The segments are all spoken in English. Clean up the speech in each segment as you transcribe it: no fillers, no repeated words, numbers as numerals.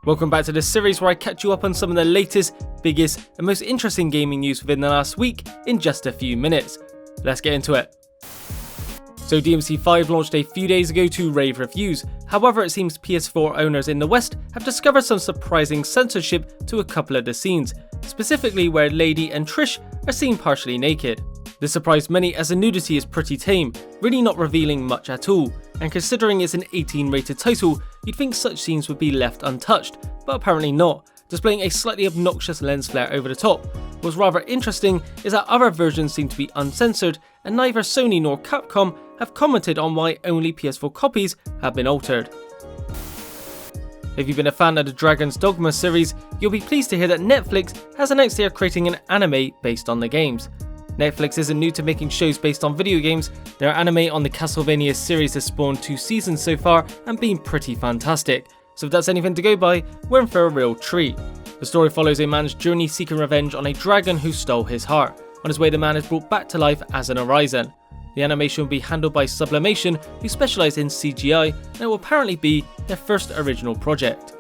Welcome back to this series where I catch you up on some of the latest, biggest and most interesting gaming news within the last week in just a few minutes. Let's get into it. So DMC5 launched a few days ago to rave reviews. However, it seems PS4 owners in the West have discovered some surprising censorship to a couple of the scenes, specifically where Lady and Trish are seen partially naked. This surprised many as the nudity is pretty tame, really not revealing much at all, and considering it's an 18 rated title, you'd think such scenes would be left untouched, but apparently not, displaying a slightly obnoxious lens flare over the top. What's rather interesting is that other versions seem to be uncensored, and neither Sony nor Capcom have commented on why only PS4 copies have been altered. If you've been a fan of the Dragon's Dogma series, you'll be pleased to hear that Netflix has announced they are creating an anime based on the games. Netflix isn't new to making shows based on video games. Their anime on the Castlevania series has spawned 2 seasons so far and been pretty fantastic, so if that's anything to go by, we're in for a real treat. The story follows a man's journey seeking revenge on a dragon who stole his heart. On his way, the man is brought back to life as an Horizon. The animation will be handled by Sublimation, who specialise in CGI, and it will apparently be their first original project.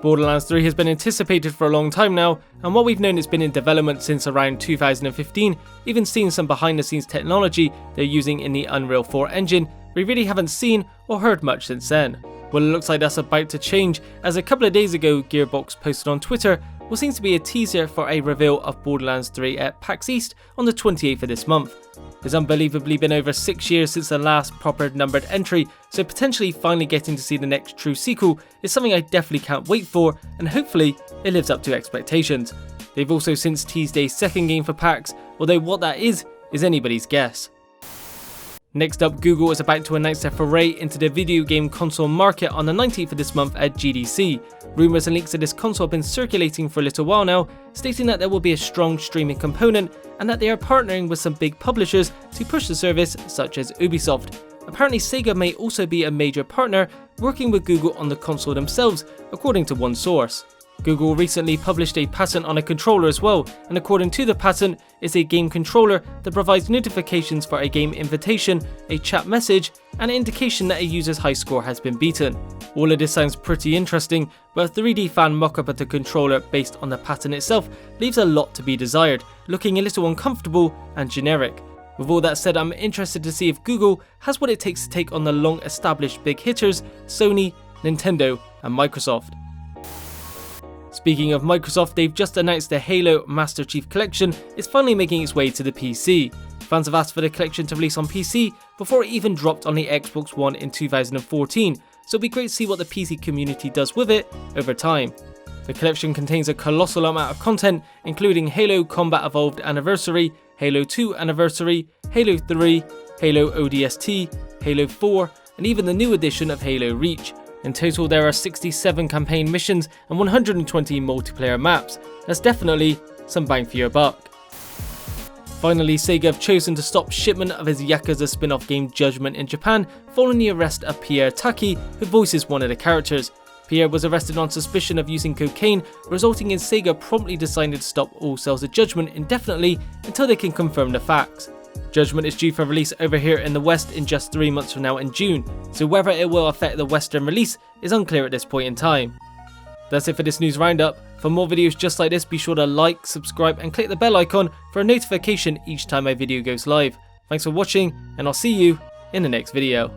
Borderlands 3 has been anticipated for a long time now, and while we've known it's been in development since around 2015, even seen some behind the scenes technology they're using in the Unreal 4 engine, we really haven't seen or heard much since then. Well, it looks like that's about to change, as a couple of days ago GEARBOX posted on Twitter what seems to be a teaser for a reveal of Borderlands 3 at PAX East on the 28th of this month. It's unbelievably been over 6 years since the last proper numbered entry, so potentially finally getting to see the next true sequel is something I definitely can't wait for, and hopefully it lives up to expectations. They've also since teased a second game for PAX, although what that is anybody's guess. Next up, Google is about to announce their foray into the video game console market on the 19th of this month at GDC. Rumours and leaks of this console have been circulating for a little while now, stating that there will be a strong streaming component and that they are partnering with some big publishers to push the service, such as Ubisoft. Apparently SEGA may also be a major partner, working with Google on the console themselves, according to one source. Google recently published a patent on a controller as well, and according to the patent, it's a game controller that provides notifications for a game invitation, a chat message, and an indication that a user's high score has been beaten. All of this sounds pretty interesting, but a 3D fan mock-up of the controller based on the patent itself leaves a lot to be desired, looking a little uncomfortable and generic. With all that said, I'm interested to see if Google has what it takes to take on the long-established big hitters, Sony, Nintendo, and Microsoft. Speaking of Microsoft, they've just announced the Halo Master Chief Collection is finally making its way to the PC. Fans have asked for the collection to release on PC before it even dropped on the Xbox One in 2014, so it'll be great to see what the PC community does with it over time. The collection contains a colossal amount of content, including Halo Combat Evolved Anniversary, Halo 2 Anniversary, Halo 3, Halo ODST, Halo 4, and even the new edition of Halo Reach. In total, there are 67 campaign missions and 120 multiplayer maps. That's definitely some bang for your buck. Finally, SEGA have chosen to stop shipment of its Yakuza spin-off game Judgment in Japan following the arrest of Pierre Taki, who voices one of the characters. Pierre was arrested on suspicion of using cocaine, resulting in SEGA promptly deciding to stop all sales of Judgment indefinitely until they can confirm the facts. Judgment is due for release over here in the West in just 3 months from now in June, so whether it will affect the Western release is unclear at this point in time. That's it for this news roundup. For more videos just like this, be sure to like, subscribe and click the bell icon for a notification each time my video goes live. Thanks for watching, and I'll see you in the next video.